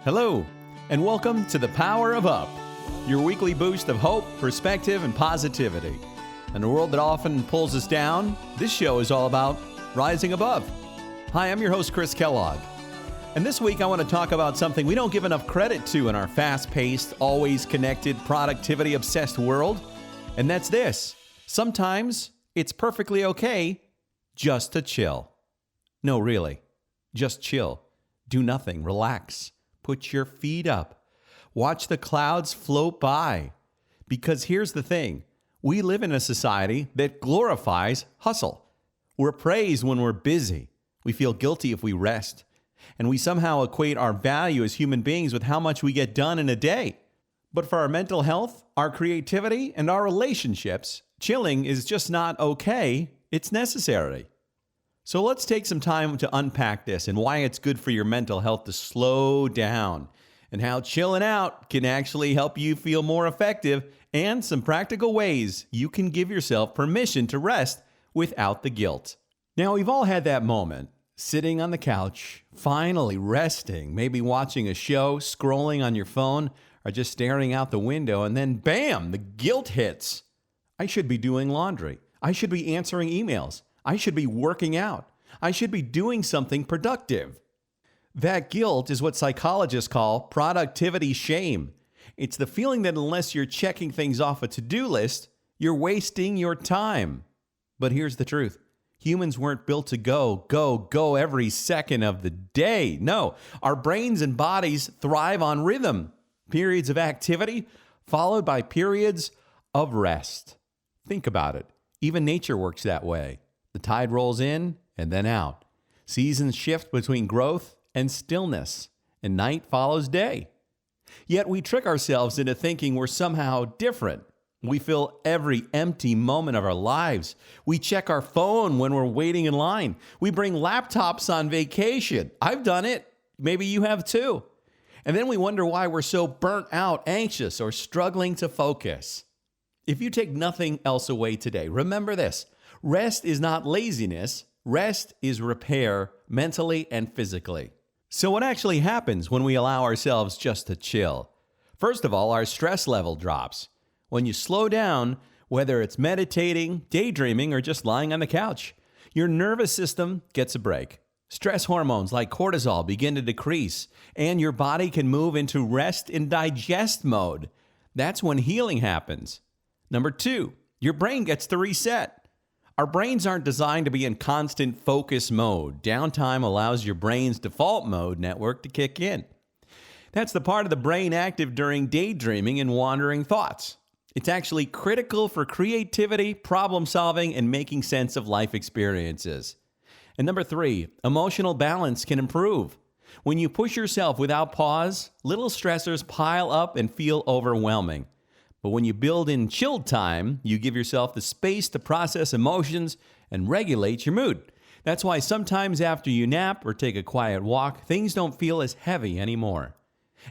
Hello, and welcome to the Power of Up, your weekly boost of hope, perspective, and positivity. In a world that often pulls us down, this show is all about rising above. Hi, I'm your host, Chris Kellogg. And this week I want to talk about something we don't give enough credit to in our fast-paced, always connected, productivity-obsessed world. And that's this. Sometimes it's perfectly okay just to chill. No, really. Just chill. Do nothing. Relax. Put your feet up. Watch the clouds float by. Because here's the thing. We live in a society that glorifies hustle. We're praised when we're busy. We feel guilty if we rest. And we somehow equate our value as human beings with how much we get done in a day. But for our mental health, our creativity, and our relationships, chilling is just not okay. It's necessary. So let's take some time to unpack this and why it's good for your mental health to slow down and how chilling out can actually help you feel more effective and some practical ways you can give yourself permission to rest without the guilt. Now, we've all had that moment, sitting on the couch, finally resting, maybe watching a show, scrolling on your phone, or just staring out the window, and then bam, the guilt hits. I should be doing laundry. I should be answering emails. I should be working out. I should be doing something productive. That guilt is what psychologists call productivity shame. It's the feeling that unless you're checking things off a to-do list, you're wasting your time. But here's the truth. Humans weren't built to go every second of the day. No, our brains and bodies thrive on rhythm. Periods of activity followed by periods of rest. Think about it. Even nature works that way. The tide rolls in and then out. Seasons shift between growth and stillness, and night follows day. Yet we trick ourselves into thinking we're somehow different. We fill every empty moment of our lives. We check our phone when we're waiting in line. We bring laptops on vacation. I've done it. Maybe you have too. And then we wonder why we're so burnt out, anxious, or struggling to focus. If you take nothing else away today, remember this. Rest is not laziness. Rest is repair, mentally and physically. So what actually happens when we allow ourselves just to chill? First of all, our stress level drops. When you slow down, whether it's meditating, daydreaming, or just lying on the couch, your nervous system gets a break. Stress hormones like cortisol begin to decrease, and your body can move into rest and digest mode. That's when healing happens. Number 2, your brain gets to reset. Our brains aren't designed to be in constant focus mode. Downtime allows your brain's default mode network to kick in. That's the part of the brain active during daydreaming and wandering thoughts. It's actually critical for creativity, problem solving, and making sense of life experiences. And number 3, emotional balance can improve. When you push yourself without pause, little stressors pile up and feel overwhelming. But when you build in chill time, you give yourself the space to process emotions and regulate your mood. That's why sometimes after you nap or take a quiet walk, things don't feel as heavy anymore.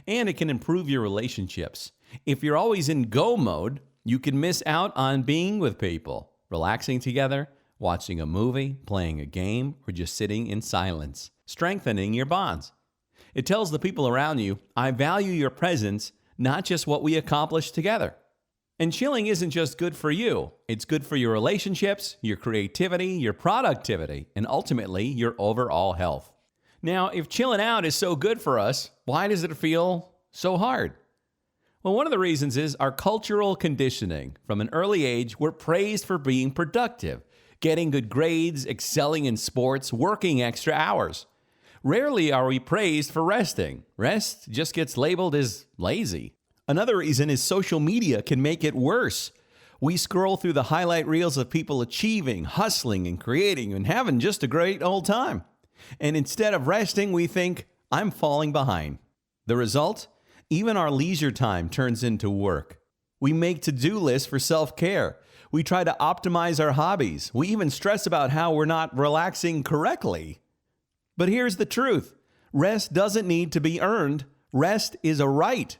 And it can improve your relationships. If you're always in go mode, you can miss out on being with people, relaxing together, watching a movie, playing a game, or just sitting in silence, strengthening your bonds. It tells the people around you, I value your presence, not just what we accomplish together. And chilling isn't just good for you. It's good for your relationships, your creativity, your productivity, and ultimately your overall health. Now, if chilling out is so good for us, why does it feel so hard? Well, one of the reasons is our cultural conditioning. From an early age, we're praised for being productive, getting good grades, excelling in sports, working extra hours. Rarely are we praised for resting. Rest just gets labeled as lazy. Another reason is social media can make it worse. We scroll through the highlight reels of people achieving, hustling, and creating, and having just a great old time. And instead of resting, we think, I'm falling behind. The result? Even our leisure time turns into work. We make to-do lists for self-care. We try to optimize our hobbies. We even stress about how we're not relaxing correctly. But here's the truth. Rest doesn't need to be earned. Rest is a right.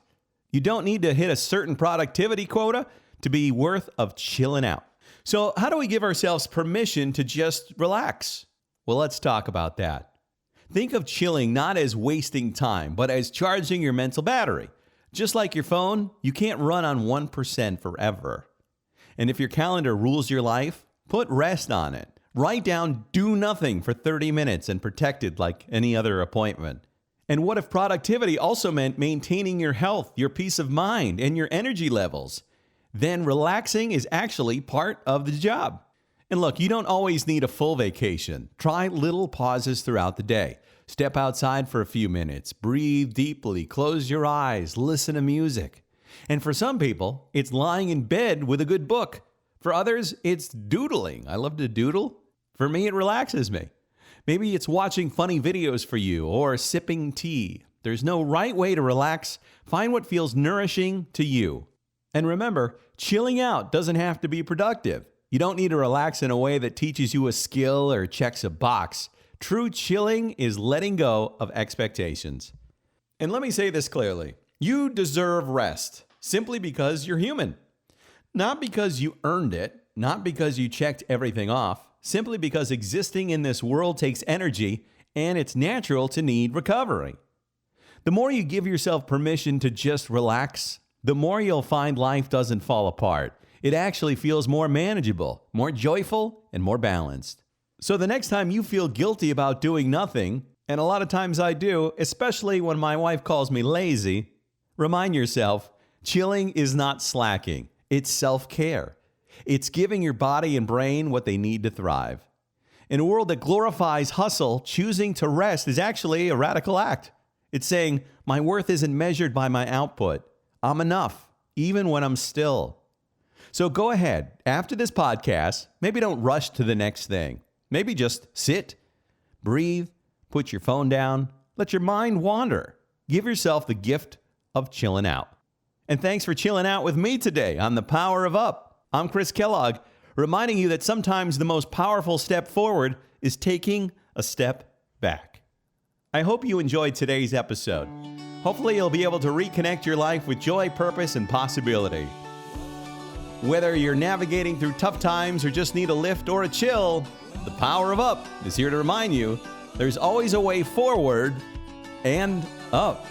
You don't need to hit a certain productivity quota to be worth of chilling out. So how do we give ourselves permission to just relax? Well, let's talk about that. Think of chilling not as wasting time, but as charging your mental battery. Just like your phone, you can't run on 1% forever. And if your calendar rules your life, put rest on it. Write down do nothing for 30 minutes and protect it like any other appointment. And what if productivity also meant maintaining your health, your peace of mind, and your energy levels? Then relaxing is actually part of the job. And look, you don't always need a full vacation. Try little pauses throughout the day. Step outside for a few minutes, breathe deeply, close your eyes, listen to music. And for some people, it's lying in bed with a good book. For others, it's doodling. I love to doodle. For me, it relaxes me. Maybe it's watching funny videos for you or sipping tea. There's no right way to relax. Find what feels nourishing to you. And remember, chilling out doesn't have to be productive. You don't need to relax in a way that teaches you a skill or checks a box. True chilling is letting go of expectations. And let me say this clearly. You deserve rest simply because you're human. Not because you earned it, not because you checked everything off, simply because existing in this world takes energy and it's natural to need recovery. The more you give yourself permission to just relax, the more you'll find life doesn't fall apart. It actually feels more manageable, more joyful, and more balanced. So the next time you feel guilty about doing nothing, and a lot of times I do, especially when my wife calls me lazy, remind yourself, chilling is not slacking. It's self-care. It's giving your body and brain what they need to thrive. In a world that glorifies hustle, choosing to rest is actually a radical act. It's saying, my worth isn't measured by my output. I'm enough, even when I'm still. So go ahead, after this podcast, maybe don't rush to the next thing. Maybe just sit, breathe, put your phone down, let your mind wander. Give yourself the gift of chilling out. And thanks for chilling out with me today on The Power of Up. I'm Chris Kellogg, reminding you that sometimes the most powerful step forward is taking a step back. I hope you enjoyed today's episode. Hopefully you'll be able to reconnect your life with joy, purpose, and possibility. Whether you're navigating through tough times or just need a lift or a chill, The Power of Up is here to remind you there's always a way forward and up.